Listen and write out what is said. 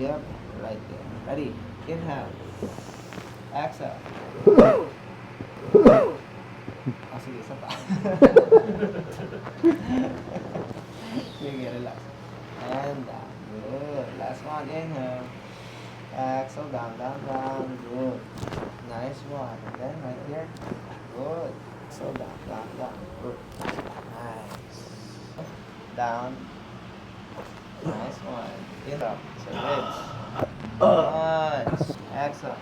Yep, right there. Ready? Inhale. Exhale. Sige, isa pa. Sige, relax. And down. Good. Last one. Inhale. Exhale. Down, down, down. Good. Nice one. And then right here. Good. So down, down, down. Good. Nice. Down. Nice one. In up. So ribs. Nice. Exhale.